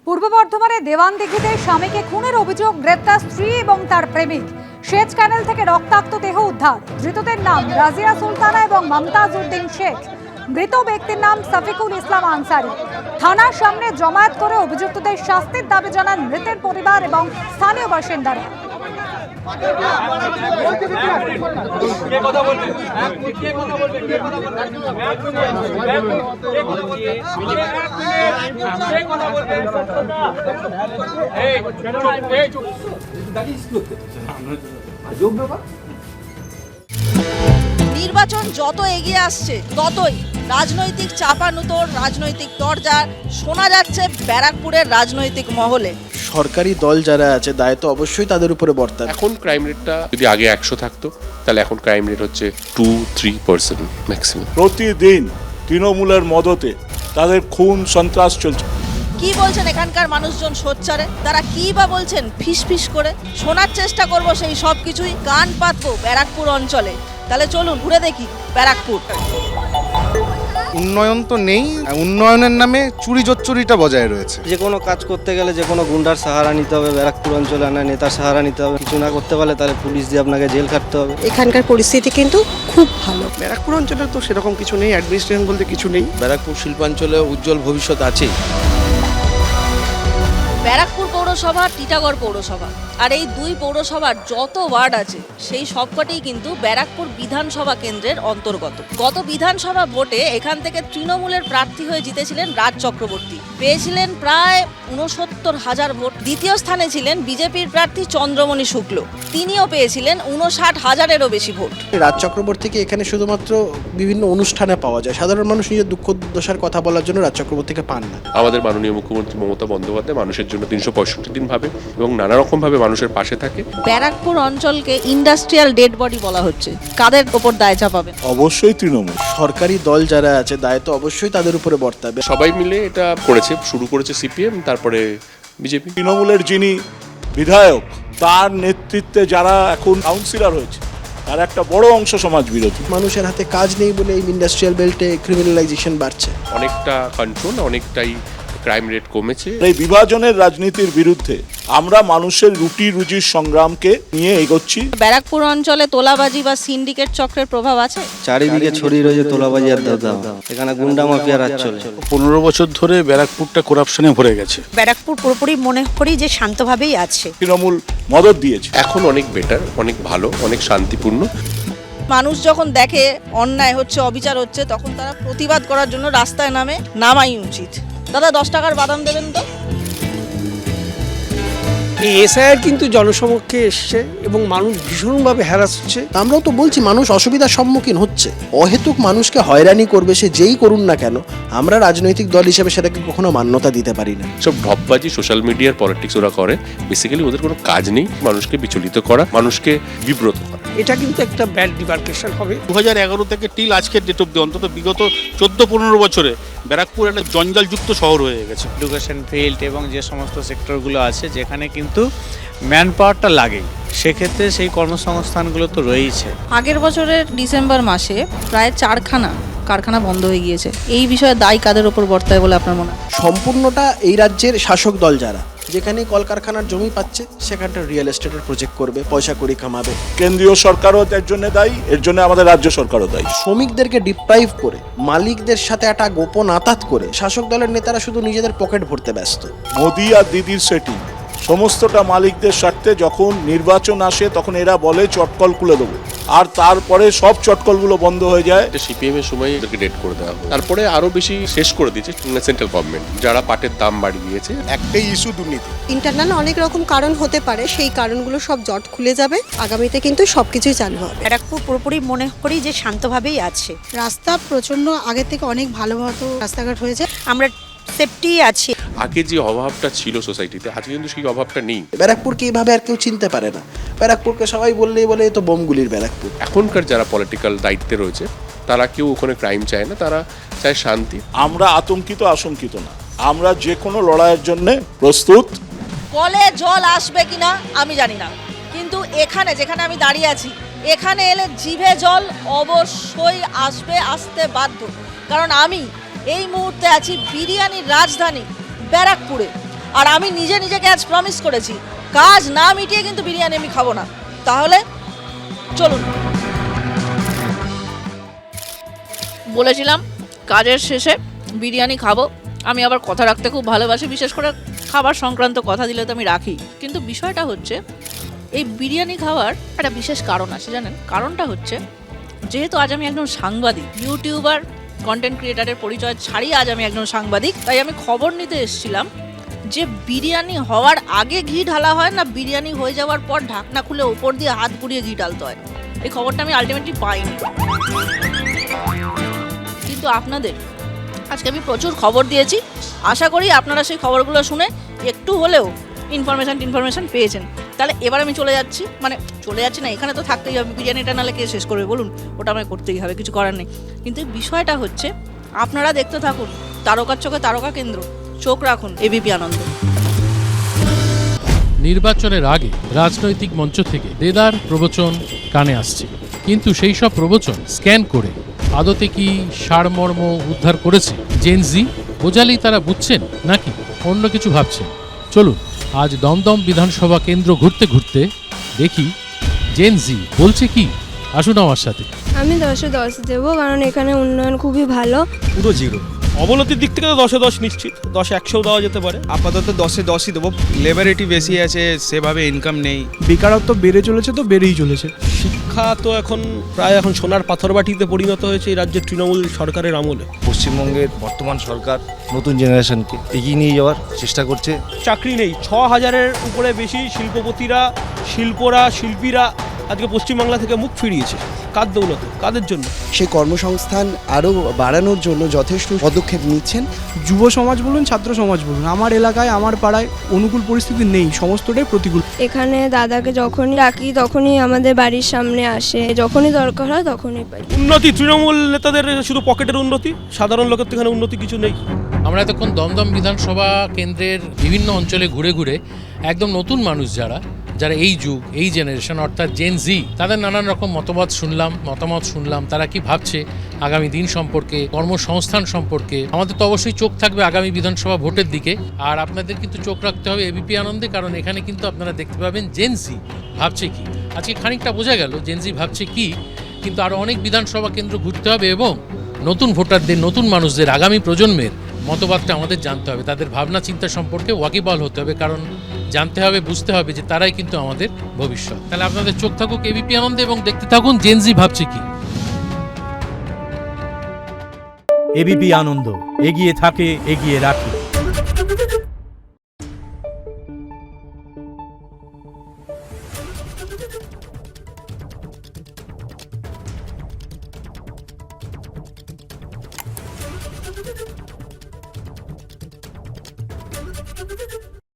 পূর্ব বর্ধমানে দেওয়ানদিঘিতে স্বামীকে খুনের অভিযোগ, গ্রেপ্তার স্ত্রী এবং তার প্রেমিক। সেচ ক্যানেল থেকে রক্তাক্ত দেহ উদ্ধার। ধৃতদের নাম রাজিয়া সুলতানা এবং মমতাজ উদ্দিন শেখ। মৃত ব্যক্তির নাম সাফিকুল ইসলাম আনসারি। থানার সামনে জমায়েত করে অভিযুক্তদের শাস্তির দাবি জানান মৃতের পরিবার এবং স্থানীয় বাসিন্দারা। নির্বাচন যত এগিয়ে আসছে ততই রাজনৈতিক চাপানুতোর, রাজনৈতিক দরজা শোনা যাচ্ছে ব্যারাকপুরের রাজনৈতিক মহলে। সরকারি দল যারা আছে দায়িত্ব অবশ্যই তাদের উপরে বর্তায়। এখন ক্রাইম রেটটা যদি আগে 100 থাকতো তাহলে এখন ক্রাইম রেট হচ্ছে 2-3% ম্যাক্সিমাম। প্রতিদিন তৃণমূলের মদতে তাদের খুন সন্ত্রাস চলছে। কি বলছেন এখানকার মানুষজন সোচ্চারে? তারা কি বা বলছেন ফিস ফিস করে? শোনার চেষ্টা করব সেই সব কিছুই, কান পাতবো ব্যারাকপুর অঞ্চলে। তাহলে চলুন ঘুরে দেখি ব্যারাকপুর। উন্নয়ন তো নেই, উন্নয়নের নামে চুরি জোচ্চুরিটা বজায় রয়েছে। যে কোনো কাজ করতে গেলে যে কোনো গুন্ডার সাহারা নিতে হবে, ব্যারাকপুর অঞ্চলে না নেতার সাহারা নিতে হবে। কিছু না করতে পারলে তাহলে পুলিশ দিয়ে আপনাকে জেল খাটতে হবে। এখানকার পরিস্থিতি কিন্তু খুব ভালো। ব্যারাকপুর অঞ্চলে তো সেরকম কিছু নেই, অ্যাডমিনিস্ট্রেশন বলতে কিছু নেই। ব্যারাকপুর শিল্পাঞ্চলে উজ্জ্বল ভবিষ্যৎ আছেই। ব্যারাকপুর পৌরসভা, টিটাগড় পৌরসভা, আর এই দুই পৌরসভার যত ওয়ার্ড আছে সেই সবকটি কিন্তু ব্যারাকপুর বিধানসভা কেন্দ্রের অন্তর্গত। গত বিধানসভা ভোটে এখান থেকে তৃণমূলের প্রার্থী হয়ে জিতেছিলেন রাজ চক্রবর্তী, পেয়েছিলেন প্রায় 69,000 ভোট। দ্বিতীয় স্থানে ছিলেন বিজেপির প্রার্থী চন্দ্রমণি শুক্ল, তিনিও পেয়েছিলেন 59,000-এরও বেশি ভোট। রাজ চক্রবর্তীকে এখানে শুধুমাত্র বিভিন্ন অনুষ্ঠানে পাওয়া যায়, সাধারণ মানুষ নিজের দুঃখ দুর্দশার কথা বলার জন্য রাজ চক্রবর্তীকে পান না। আমাদের মাননীয় মুখ্যমন্ত্রী মমতা বন্দ্যোপাধ্যায় মানুষের জন্য 365 দিন ভাবে এবং নানা রকম ভাবে মানুষের পাশে থাকে। ব্যারাকপুর অঞ্চলকে ইন্ডাস্ট্রিয়াল ডেড বডি বলা হচ্ছে, কাদের ওপর দায় চাপাবেন? অবশ্যই তৃণমূল। সরকারি দল যারা আছে দায়িত্ব অবশ্যই তাদের উপরে বর্তাবে। সবাই মিলে এটা করেছে, শুরু করেছে সিপিএম, তারপরে বিজেপি। তৃণমূলের যিনি বিধায়ক, তার নেতৃত্বে যারা এখন কাউন্সিলর হয়েছে তার একটা বড় অংশ সমাজ বিরোধী। মানুষের হাতে কাজ নেই বলে এই ইন্ডাস্ট্রিয়াল বেল্টে ক্রিমিনালাইজেশন বাড়ছে। অনেকটা কন্ট্রোল, অনেকটাই ক্রাইম রেট কমেছে। এই বিভাজনের রাজনীতির বিরুদ্ধে আমরা মানুষের রুটি রুজির সংগ্রামকে নিয়ে এগোচ্ছি। ব্যারাকপুর অঞ্চলে তোলাবাজি বা সিন্ডিকেট চক্রের প্রভাব আছে। চারিদিকে ছড়িয়ে রয়েছে তোলাবাজি আর দাদা। এখানে গুন্ডা মাফিয়া রাজ চলে। 15 বছর ধরে ব্যারাকপুরটা করাপশনে ভরে গেছে। ব্যারাকপুর পুরোপুরি মনে করি যে শান্তভাবেই আছে। তৃণমূল মদত দিয়েছে। এখন অনেক বেটার, অনেক ভালো, অনেক শান্তিপূর্ণ। মানুষ যখন দেখে অন্যায় হচ্ছে, অবিচার হচ্ছে, তখন তারা প্রতিবাদ করার জন্য রাস্তায় নামাই উচিত। দাদা 10 টাকার বাদাম দেবেন তো? এই এসআইআর কিন্তু জনসমক্ষে এসছে এবং মানুষ ভীষণভাবে হ্যারাস হচ্ছে। আমরাও তো বলছি মানুষ অসুবিধার সম্মুখীন হচ্ছে। অহেতুক মানুষকে হয়রানি করবে সে যেই করুন না কেন, আমরা রাজনৈতিক দল হিসেবে সেটাকে কখনো মান্যতা দিতে পারি না। সব ঢপবাজি, সোশ্যাল মিডিয়ার পলিটিক্স ওরা করে। বেসিক্যালি ওদের কোনো কাজ নেই মানুষকে বিচলিত করা, মানুষকে বিব্রত করা। এটা কিন্তু একটা ব্যাড ডিমার্কেশন হবে। 2011 থেকে টিল আজকের ডেট অব্দি অন্তত বিগত 14-15 বছরে ব্যারাকপুর একটা জঞ্জালযুক্ত শহর হয়ে গেছে। এডুকেশন ফিল্ড এবং যে সমস্ত সেক্টরগুলো আছে যেখানে কিন্তু ম্যান পাওয়ারটা লাগেই, সেক্ষেত্রে সেই কর্মসংস্থানগুলো তো রয়েইছে। আগের বছরের ডিসেম্বর মাসে প্রায় 4খানা কারখানা বন্ধ হয়ে গিয়েছে। এই বিষয়ে দায় কাদের ওপর বর্তায় বলে আপনার মনে হয়? সম্পূর্ণটা এই রাজ্যের শাসক দল যারা, যেখানে কলকারখানার জমি পাচ্ছে সেখানটা রিয়েল এস্টেটের প্রজেক্ট করবে, পয়সা কড়ি কামাবে। কেন্দ্রীয় সরকারও এর জন্য দায়ী, এর জন্য আমাদের রাজ্য সরকারও দায়ী। শ্রমিকদেরকে ডিপ্রাইভ করে, মালিকদের সাথে একটা গোপন আতাত করে শাসক দলের নেতারা শুধু নিজেদের পকেট ভরতে ব্যস্ত। মোদি আর দিদির সেটিং সমস্তটা মালিকদের স্বার্থে। যখন নির্বাচন আসে তখন এরা বলে চটকল খুলে দেবো, আর তারপরে সব চটকলগুলো বন্ধ হয়ে যায়। সিপিএম এর সময় এদেরকে ডেট করে দেওয়া হয়, তারপরে আরো বেশি শেষ করে দিয়েছে সেন্ট্রাল গভর্নমেন্ট, যারা পাটের দাম বাড়িয়ে দিয়েছে। একটাই ইস্যু দুর্নীতি। ইন্টারনাল অনেক রকম কারণ হতে পারে, সেই কারণগুলো সব জট খুলে যাবে। আগামীতে কিন্তু সবকিছুই চালু হবে। ব্যারাকপুর পুরোপুরি মনে করি যে শান্তভাবেই আছে। রাস্তা প্রচন্ড আগের থেকে অনেক ভালো মতো রাস্তাঘাট হয়েছে, আমরা সেফটি আছি। আগে যে অভাবটা ছিল সোসাইটিতে, আজকে কিন্তু সেই অভাবটা নেই। ব্যারাকপুরকে এইভাবে আর কেউ চিনতে পারে না। ব্যারাকপুরকে সবাই বললেই বলে এ তো বোমগুলির ব্যারাকপুর। এখনকার যারা পলিটিক্যাল দায়িত্বে রয়েছে তারা কেউ ওখানে ক্রাইম চায় না, তারা চায় শান্তি। আমরা আতঙ্কিত আশঙ্কিত না, আমরা যে কোনো লড়াইয়ের জন্য প্রস্তুত। কলে জল আসবে কিনা আমি জানি না, কিন্তু এখানে যেখানে আমি দাঁড়িয়ে আছি, এখানে এলে জিভে জল অবশ্যই আসতে বাধ্য। কারণ আমি এই মুহূর্তে আছি বিরিয়ানির রাজধানী ব্যারাকপুরে, আর আমি নিজে নিজেকে আজ প্রমিস করেছি কাজ না মিটিয়ে কিন্তু বিরিয়ানি আমি খাবো না। তাহলে চলুন, বলেছিলাম কাজের শেষে বিরিয়ানি খাবো। আমি আবার কথা রাখতে খুব ভালোবাসি, বিশেষ করে খাবার সংক্রান্ত কথা দিলে তো আমি রাখি। কিন্তু বিষয়টা হচ্ছে এই বিরিয়ানি খাওয়ার একটা বিশেষ কারণ আছে, জানেন? কারণটা হচ্ছে যেহেতু আজ আমি একজন সাংবাদিক, ইউটিউবার, কন্টেন্ট ক্রিয়েটারের পরিচয় ছাড়িয়ে আজ আমি একজন সাংবাদিক, তাই আমি খবর নিতে এসেছিলাম যে বিরিয়ানি হওয়ার আগে ঘি ঢালা হয় না বিরিয়ানি হয়ে যাওয়ার পর ঢাকনা খুলে ওপর দিয়ে হাত ঘুরিয়ে ঘি ঢালতে হয়। এই খবরটা আমি আলটিমেটলি পাইনি, কিন্তু আপনাদের আজকে আমি প্রচুর খবর দিয়েছি। আশা করি আপনারা সেই খবরগুলো শুনে একটু হলেও ইনফরমেশন পেয়েছেন। তাহলে এবার আমি চলে যাচ্ছি না, এখানে তো থাকতেই হবে, বিরিয়ানিটা নাহলে কে শেষ করবে বলুন, ওটা আমায় করতেই হবে, কিছু করার নেই। কিন্তু বিষয়টা হচ্ছে আপনারা দেখতে থাকুন তারকার চোখে তারকা কেন্দ্র, চোখ রাখুন এবিপি আনন্দ। নির্বাচনের আগে রাজনৈতিক মঞ্চ থেকে দেদার প্রবচন কানে আসছে, কিন্তু সেই সব প্রবচন স্ক্যান করে আদতে কি সারমর্ম উদ্ধার করেছে জেন জি? বোঝালেই তারা বুঝছেন নাকি অন্য কিছু ভাবছেন? চলুন আজ দমদম বিধানসভা কেন্দ্র ঘুরতে ঘুরতে দেখি জেন জি বলছে কি। আসুন আমার সাথে। আমি 10-এ 10 দেবো, কারণ এখানে উন্নয়ন খুবই ভালো। পুরো জিরো। অবনতির দিক থেকে তো 10-এ 10 নিশ্চিত, 10-এ 100 দেওয়া যেতে পারে। আপাতত 10-এ 10ই দেবো। লেবারিটি বেশি আছে, সেভাবে ইনকাম নেই। বেকারত্ব বেড়ে চলেছে, তো বেড়েই চলেছে। শিক্ষা তো এখন প্রায় সোনার পাথরবাটিতে পরিণত হয়েছে এই রাজ্যের তৃণমূল সরকারের আমলে। পশ্চিমবঙ্গের বর্তমান সরকার নতুন জেনারেশনকে এগিয়ে নিয়ে যাওয়ার চেষ্টা করছে। চাকরি নেই, 6000-এর উপরে বেশি শিল্পপতিরা, শিল্পীরা আজকে পশ্চিমবাংলা থেকে মুখ ফিরিয়েছে। কার দৌলতে, কাদের জন্য? সেই কর্মসংস্থান আরও বাড়ানোর জন্য যথেষ্ট পদক্ষেপ নিচ্ছেন। যুব সমাজ বলুন, ছাত্র সমাজ বলুন, আমার এলাকায় আমার পাড়ায় অনুকূল পরিস্থিতি নেই, সমস্তটাই প্রতিকূল। এখানে দাদাকে যখনই ডাকি তখনই আমাদের বাড়ির সামনে আসে, যখনই দরকার হয় তখনই পাই। উন্নতি তৃণমূল নেতাদের শুধু পকেটের উন্নতি, সাধারণ লোকের তো এখানে উন্নতি কিছু নেই। আমরা এতক্ষণ দমদম বিধানসভা কেন্দ্রের বিভিন্ন অঞ্চলে ঘুরে ঘুরে একদম নতুন মানুষ যারা এই যুগ, এই জেনারেশন অর্থাৎ জেন জি, তাদের নানান রকম মতামত শুনলাম তারা কি ভাবছে আগামী দিন সম্পর্কে, কর্মসংস্থান সম্পর্কে। আমাদের তো অবশ্যই চোখ থাকবে আগামী বিধানসভা ভোটের দিকে, আর আপনাদের কিন্তু চোখ রাখতে হবে এবিপি আনন্দে, কারণ এখানে কিন্তু আপনারা দেখতে পাবেন জেন জি ভাবছে কি। আজকে খানিকটা বোঝা গেল জেন জি ভাবছে কি, কিন্তু আরও অনেক বিধানসভা কেন্দ্র ঘুরতে হবে এবং নতুন ভোটারদের, নতুন মানুষদের, আগামী প্রজন্মের মতবাদটা আমাদের জানতে হবে, তাদের ভাবনা চিন্তা সম্পর্কে ওয়াকিবহাল হতে হবে, কারণ জানতে হবে, বুঝতে হবে যে তারাই কিন্তু আমাদের ভবিষ্যৎ। তাহলে আপনাদের চোখ থাকুক এবিপি আনন্দে এবং দেখতে থাকুন জেন জি ভাবছে কি। এবিপি আনন্দ, এগিয়ে থাকে, এগিয়ে রাখে।